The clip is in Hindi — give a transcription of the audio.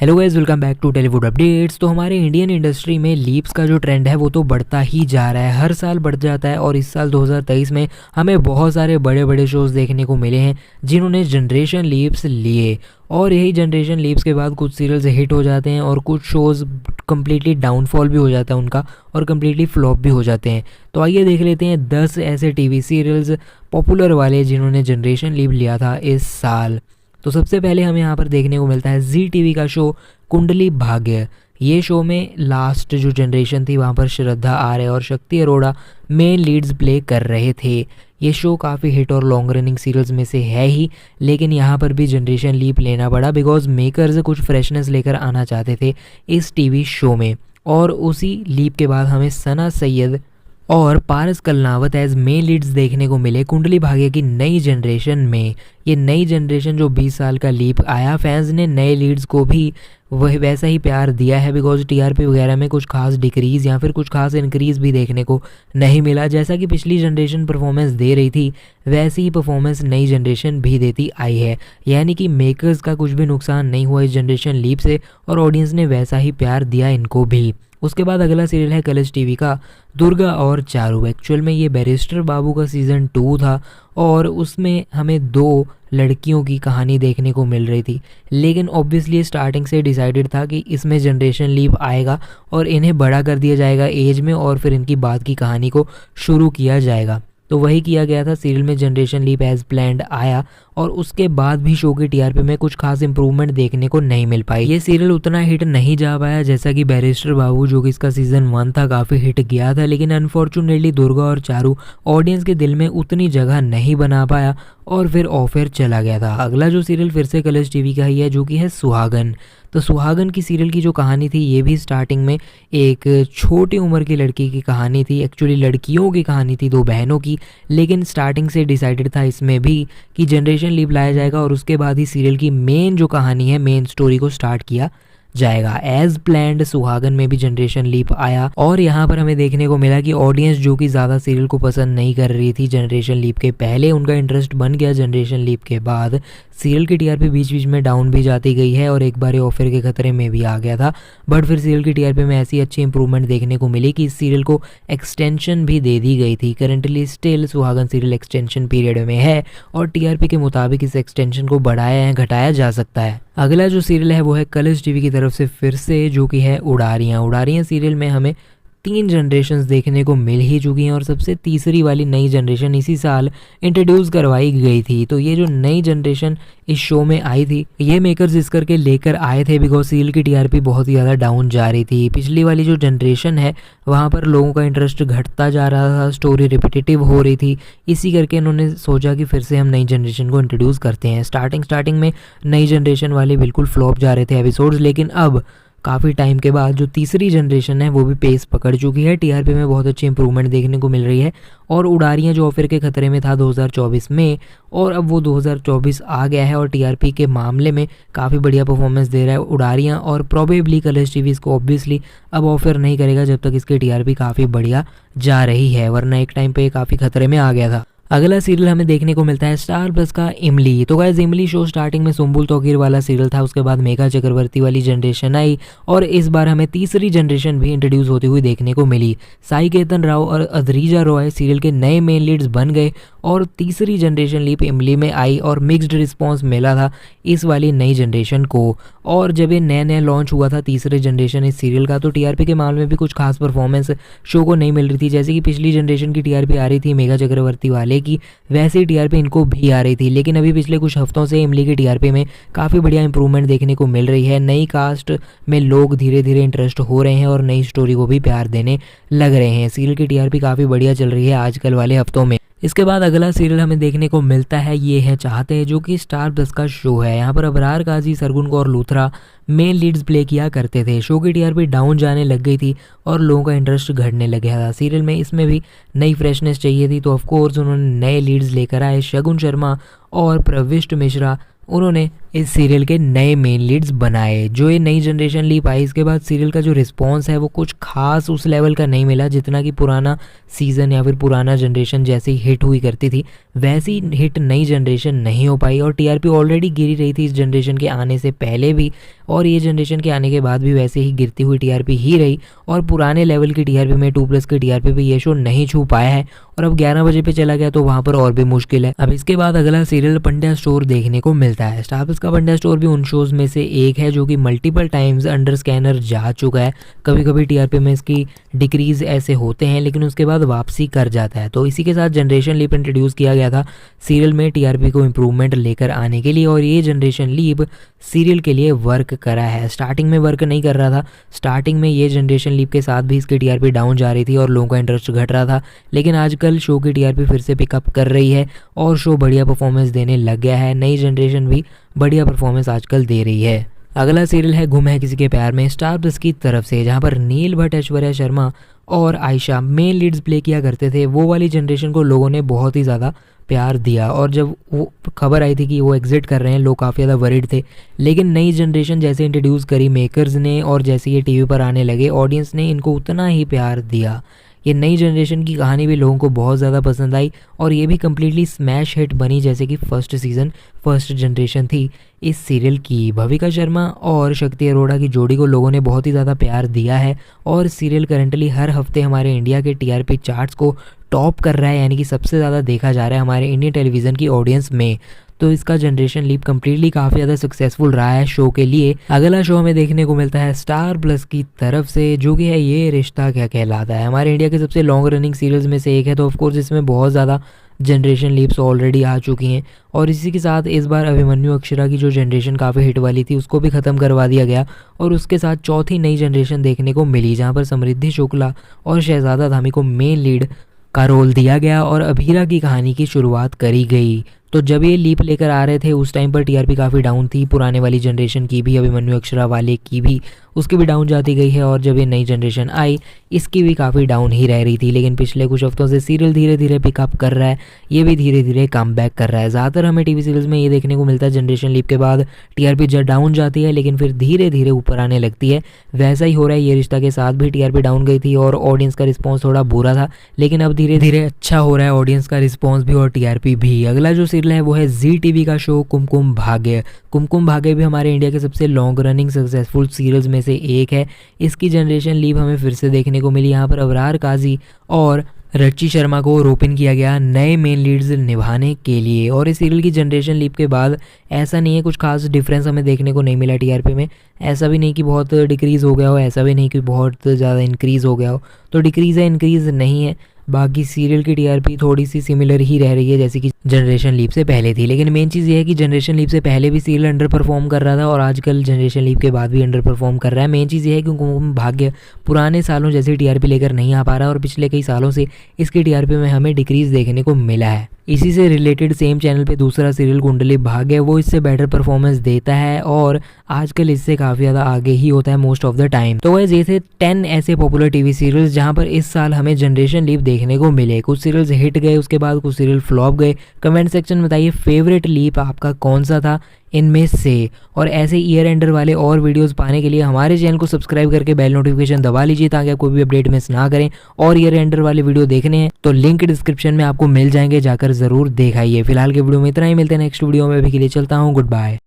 Hello guys, welcome back to Tollywood updates. तो हमारे इंडियन इंडस्ट्री में लीप्स का जो ट्रेंड है वो तो बढ़ता ही जा रहा है, हर साल बढ़ जाता है। और इस साल 2023 में हमें बहुत सारे बड़े बड़े शोज़ देखने को मिले हैं जिन्होंने जनरेशन लीप्स लिए। और यही जनरेशन लीप्स के बाद कुछ सीरियल्स हिट हो जाते हैं और कुछ शोज़ कम्प्लीटली डाउनफॉल भी हो जाता है उनका, और कम्प्लीटली फ्लॉप भी हो जाते हैं। तो आइए देख लेते हैं 10 ऐसे टीवी सीरियल्स पॉपुलर वाले जिन्होंने जनरेशन लीप लिया था इस साल। तो सबसे पहले हमें यहाँ पर देखने को मिलता है जी टीवी का शो कुंडली भाग्य। ये शो में लास्ट जो जनरेशन थी वहाँ पर श्रद्धा आर्य और शक्ति अरोड़ा मेन लीड्स प्ले कर रहे थे। ये शो काफ़ी हिट और लॉन्ग रनिंग सीरियल्स में से है ही, लेकिन यहाँ पर भी जनरेशन लीप लेना पड़ा बिकॉज मेकर्स कुछ फ्रेशनेस लेकर आना चाहते थे इस टीवी शो में। और उसी लीप के बाद हमें सना सैयद और पारस कलनावत एज मेन लीड्स देखने को मिले कुंडली भाग्य की नई जनरेशन में। ये नई जनरेशन जो 20 साल का लीप आया, फैंस ने नए लीड्स को भी वह वैसा ही प्यार दिया है बिकॉज टीआरपी वगैरह में कुछ खास डिक्रीज़ या फिर कुछ खास इंक्रीज भी देखने को नहीं मिला। जैसा कि पिछली जनरेशन परफॉर्मेंस दे रही थी वैसी ही परफॉर्मेंस नई जनरेशन भी देती आई है, यानी कि मेकर्स का कुछ भी नुकसान नहीं हुआ इस जनरेशन लीप से और ऑडियंस ने वैसा ही प्यार दिया इनको भी। उसके बाद अगला सीरियल है कलर्स टीवी का दुर्गा और चारू। एक्चुअल में ये बैरिस्टर बाबू का सीज़न 2 था और उसमें हमें 2 लड़कियों की कहानी देखने को मिल रही थी, लेकिन ऑब्वियसली स्टार्टिंग से डिसाइडेड था कि इसमें जनरेशन लीप आएगा और इन्हें बड़ा कर दिया जाएगा एज में और फिर इनकी बाद की कहानी को शुरू किया जाएगा। तो वही किया गया था, सीरियल में जनरेशन लीप एज प्लान्ड आया और उसके बाद भी शो की टीआरपी में कुछ खास इंप्रूवमेंट देखने को नहीं मिल पाई। ये सीरियल उतना हिट नहीं जा पाया जैसा कि बैरिस्टर बाबू जो कि इसका सीजन 1 था काफ़ी हिट गया था, लेकिन अनफॉर्चुनेटली दुर्गा और चारू ऑडियंस के दिल में उतनी जगह नहीं बना पाया और फिर ऑफ एयर चला गया था। अगला जो सीरियल फिर से कलर्स टीवी का ही है जो कि है सुहागन। तो सुहागन की सीरियल की जो कहानी थी ये भी स्टार्टिंग में एक छोटी उम्र की लड़की की कहानी थी, एक्चुअली लड़कियों की कहानी थी, 2 बहनों की, लेकिन स्टार्टिंग से डिसाइडेड था इसमें भी कि जनरेशन लीप लाया जाएगा और उसके बाद ही सीरियल की मेन जो कहानी है, मेन स्टोरी को स्टार्ट किया जाएगा। एज प्लान्ड सुहागन में भी जनरेशन लीप आया और यहाँ पर हमें देखने को मिला कि ऑडियंस जो कि ज़्यादा सीरियल को पसंद नहीं कर रही थी जनरेशन लीप के पहले, उनका इंटरेस्ट बन गया जनरेशन लीप के बाद। सीरियल की टीआरपी बीच बीच में डाउन भी जाती गई है और एक बार ऑफर के खतरे में भी आ गया था, बट फिर सीरियल की टीआरपी में ऐसी अच्छी इंप्रूवमेंट देखने को मिली कि इस सीरियल को एक्सटेंशन भी दे दी गई थी। करंटली स्टिल सुहागन सीरियल एक्सटेंशन पीरियड में है और टीआरपी के मुताबिक इस एक्सटेंशन को बढ़ाया या घटाया जा सकता है। अगला जो सीरियल है वो है कलर्स टीवी की तरफ से फिर से, जो कि है उड़ारियाँ। उड़ारियाँ सीरियल में हमें 3 जनरेशन्स देखने को मिल ही चुकी हैं और सबसे तीसरी वाली नई जनरेशन इसी साल इंट्रोड्यूस करवाई गई थी। तो ये जो नई जनरेशन इस शो में आई थी ये मेकर्स इस करके लेकर आए थे बिकॉज सीरियल की टीआरपी बहुत ही ज़्यादा डाउन जा रही थी। पिछली वाली जो जनरेशन है वहाँ पर लोगों का इंटरेस्ट घटता जा रहा था, स्टोरी रिपीटेटिव हो रही थी, इसी करके इन्होंने सोचा कि फिर से हम नई जनरेशन को इंट्रोड्यूस करते हैं। स्टार्टिंग में नई जनरेशन वाले बिल्कुल फ्लॉप जा रहे थे एपिसोड्स, लेकिन अब काफ़ी टाइम के बाद जो तीसरी जनरेशन है वो भी पेस पकड़ चुकी है, टीआरपी में बहुत अच्छी इंप्रूवमेंट देखने को मिल रही है और उड़ारियाँ जो ऑफर के खतरे में था 2024 में और अब वो 2024 आ गया है और टीआरपी के मामले में काफ़ी बढ़िया परफॉर्मेंस दे रहा है उड़ारियाँ। और प्रोबेबली कलर्स टीवी इसको ऑब्वियसली अब ऑफर नहीं करेगा जब तक इसकी टीआरपी काफ़ी बढ़िया जा रही है, वरना एक टाइम पे काफ़ी खतरे में आ गया था। अगला सीरियल हमें देखने को मिलता है स्टार प्लस का इमली। तो गाइस इमली शो स्टार्टिंग में सुम्बुल तोकीर वाला सीरियल था, उसके बाद मेघा चक्रवर्ती वाली जनरेशन आई और इस बार हमें तीसरी जनरेशन भी इंट्रोड्यूस होती हुई देखने को मिली। साई केतन राव और अद्रीजा रॉय सीरियल के नए मेन लीड्स बन गए और तीसरी जनरेशन लीप इमली में आई और मिक्स्ड रिस्पॉन्स मिला था इस वाली नई जनरेशन को। और जब ये नया लॉन्च हुआ था तीसरे जनरेशन इस सीरियल का, तो टीआरपी के मामले में भी कुछ खास परफॉर्मेंस शो को नहीं मिल रही थी। जैसे कि पिछली जनरेशन की टीआरपी आ रही थी मेघा चक्रवर्ती वाले की, वैसे ही टीआरपी इनको भी आ रही थी, लेकिन अभी पिछले कुछ हफ्तों से इमली की टीआरपी में काफ़ी बढ़िया इंप्रूवमेंट देखने को मिल रही है। नई कास्ट में लोग धीरे धीरे इंटरेस्ट हो रहे हैं और नई स्टोरी को भी प्यार देने लग रहे हैं। सीरियल की टीआरपी काफ़ी बढ़िया चल रही है आजकल वाले हफ्तों में। इसके बाद अगला सीरियल हमें देखने को मिलता है ये है चाहते हैं, जो कि स्टार प्लस का शो है। यहाँ पर Abrar Qazi, Sargun Kaur Luthra main leads play किया करते थे। शो की टीआरपी डाउन जाने लग गई थी और लोगों का इंटरेस्ट घटने लग गया था। सीरियल में इसमें भी नई फ्रेशनेस चाहिए थी, तो ऑफकोर्स उन्होंने नए लीड्स लेकर आए शगुन शर्मा और प्रविष्ट मिश्रा, उन्होंने इस सीरियल के नए मेन लीड्स बनाए। जो ये नई जनरेशन लीप आई, इसके बाद सीरियल का जो रिस्पॉन्स है वो कुछ खास उस लेवल का नहीं मिला जितना कि पुराना सीज़न या फिर पुराना जनरेशन जैसी हिट हुई करती थी, वैसी हिट नई जनरेशन नहीं हो पाई। और टीआरपी ऑलरेडी गिरी रही थी इस जनरेशन के आने से पहले भी, और ये जनरेशन के आने के बाद भी वैसे ही गिरती हुई टीआरपी ही रही। और पुराने लेवल की टीआरपी में 2+ की टीआरपी पे ये शो नहीं छू पाया है, और अब 11 बजे पे चला गया तो वहाँ पर और भी मुश्किल है। अब इसके बाद अगला सीरियल पंड्या स्टोर देखने को मिलता है। स्टार प्लस का पंड्या स्टोर भी उन शोज़ में से एक है जो कि मल्टीपल टाइम्स अंडर स्कैनर जा चुका है। कभी कभी टीआरपी में इसकी डिक्रीज ऐसे होते हैं, लेकिन उसके बाद वापसी कर जाता है। तो इसी के साथ जनरेशन लीप इंट्रोड्यूस किया गया था सीरियल में टीआरपी को इम्प्रूवमेंट लेकर आने के लिए, और ये जनरेशन लीप सीरियल के लिए वर्क करा है। स्टार्टिंग में वर्क नहीं कर रहा था, स्टार्टिंग में ये जनरेशन लीप के साथ भी इसकी टीआरपी डाउन जा रही थी और लोगों का इंटरेस्ट घट रहा था, लेकिन आजकल शो की टीआरपी फिर से पिकअप कर रही है और शो बढ़िया परफॉर्मेंस देने लग गया है। नई जनरेशन भी बढ़िया परफॉर्मेंस आजकल दे रही है। अगला सीरियल है गुम है किसी के प्यार में, स्टार प्लस की तरफ से, जहां पर नील भट्ट, ऐश्वर्या शर्मा और आयशा मेन लीड्स प्ले किया करते थे। वो वाली जनरेशन को लोगों ने बहुत ही ज़्यादा प्यार दिया, और जब वो खबर आई थी कि वो एग्जिट कर रहे हैं, लोग काफ़ी ज़्यादा वरीड थे। लेकिन नई जनरेशन जैसे इंट्रोड्यूस करी मेकर्स ने, और जैसे ये टीवी पर आने लगे, ऑडियंस ने इनको उतना ही प्यार दिया। ये नई जनरेशन की कहानी भी लोगों को बहुत ज़्यादा पसंद आई, और ये भी कम्प्लीटली स्मैश हिट बनी जैसे कि फर्स्ट सीज़न फर्स्ट जनरेशन थी इस सीरियल की। भविका शर्मा और शक्ति अरोड़ा की जोड़ी को लोगों ने बहुत ही ज़्यादा प्यार दिया है, और सीरियल करंटली हर हफ्ते हमारे इंडिया के टीआरपी चार्ट्स को टॉप कर रहा है, यानी कि सबसे ज़्यादा देखा जा रहा है हमारे इंडियन टेलीविज़न की ऑडियंस में। तो इसका जनरेशन लीप कम्प्लीटली काफ़ी ज़्यादा सक्सेसफुल रहा है शो के लिए। अगला शो हमें देखने को मिलता है स्टार प्लस की तरफ से, जो कि है ये रिश्ता क्या कहलाता है। हमारे इंडिया के सबसे लॉन्ग रनिंग सीरियल्स में से एक है, तो ऑफकोर्स इसमें बहुत ज़्यादा जनरेशन लीप्स ऑलरेडी आ चुकी हैं, और इसी के साथ इस बार अभिमन्यु अक्षरा की जो जनरेशन काफ़ी हिट वाली थी उसको भी ख़त्म करवा दिया गया, और उसके साथ चौथी नई जनरेशन देखने को मिली, जहाँ पर समृद्धि शुक्ला और शहजादा धामी को मेन लीड का रोल दिया गया और अभीरा की कहानी की शुरुआत करी गई। तो जब ये लीप लेकर आ रहे थे उस टाइम पर टीआरपी काफ़ी डाउन थी, पुराने वाली जनरेशन की भी, अभिमन्यु अक्षरा वाले की भी, उसकी भी डाउन जाती गई है। और जब ये नई जनरेशन आई इसकी भी काफ़ी डाउन ही रह रही थी, लेकिन पिछले कुछ हफ्तों से सीरियल धीरे धीरे पिकअप कर रहा है, ये भी धीरे धीरे कम बैक कर रहा है। ज़्यादातर हमें टीवी सीरियल्स में ये देखने को मिलता है जनरेशन लीप के बाद टीआरपी डाउन जाती है, लेकिन फिर धीरे धीरे ऊपर आने लगती है। वैसा ही हो रहा है ये रिश्ता के साथ भी, टीआरपी डाउन गई थी और ऑडियंस का रिस्पॉन्स थोड़ा बुरा था, लेकिन अब धीरे धीरे अच्छा हो रहा है ऑडियंस का रिस्पॉन्स भी और टीआरपी भी। अगला जो सीरियल है वो है जी टीवी का शो कुमकुम भाग्य। कुमकुम भाग्य भी हमारे इंडिया के सबसे लॉन्ग रनिंग सक्सेसफुल सीरियल्स में से एक है। इसकी जनरेशन लीप हमें फिर से देखने को मिली, यहाँ पर अबरार काजी और रच्ची शर्मा को रोपिन किया गया नए मेन लीड्स निभाने के लिए। और इस सीरियल की जनरेशन लीप के बाद ऐसा नहीं है कुछ खास डिफरेंस हमें देखने को नहीं मिला टीआरपी में। ऐसा भी नहीं कि बहुत डिक्रीज़ हो गया हो, ऐसा भी नहीं कि बहुत ज़्यादा इंक्रीज़ हो गया हो। तो डिक्रीज़ है, इंक्रीज़ नहीं है। बाकी सीरियल की टीआरपी थोड़ी सी सिमिलर ही रह रही है जैसे कि जनरेशन लीप से पहले थी। लेकिन मेन चीज़ ये है कि जनरेशन लीप से पहले भी सीरियल अंडर परफॉर्म कर रहा था और आजकल जनरेशन लीप के बाद भी अंडर परफॉर्म कर रहा है। मेन चीज़ ये है कि कुमकुम भाग्य पुराने सालों जैसी टीआरपी लेकर नहीं आ पा रहा, और पिछले कई सालों से इसकी टीआरपी में हमें डिक्रीज़ देखने को मिला है। इसी से रिलेटेड सेम चैनल पे दूसरा सीरियल कुंडली भाग्य, वो इससे बेटर परफॉर्मेंस देता है और आजकल इससे काफ़ी ज़्यादा आगे ही होता है मोस्ट ऑफ द टाइम। तो वैसे ये थे 10 ऐसे पॉपुलर टीवी सीरियल्स जहां पर इस साल हमें जनरेशन लीप देखने को मिले। कुछ सीरियल्स हिट गए, उसके बाद कुछ सीरियल फ्लॉप गए। कमेंट सेक्शन में बताइए फेवरेट लीप आपका कौन सा था इनमें से। और ऐसे ईयर एंडर वाले और वीडियोस पाने के लिए हमारे चैनल को सब्सक्राइब करके बेल नोटिफिकेशन दबा लीजिए ताकि आप कोई भी अपडेट मिस ना करें। और ईयर एंडर वाले वीडियो देखने हैं तो लिंक डिस्क्रिप्शन में आपको मिल जाएंगे, जाकर जरूर देखाइए। फिलहाल के वीडियो में इतना ही, मिलते हैं नेक्स्ट वीडियो में। अभी के लिए चलता हूँ, गुड बाय।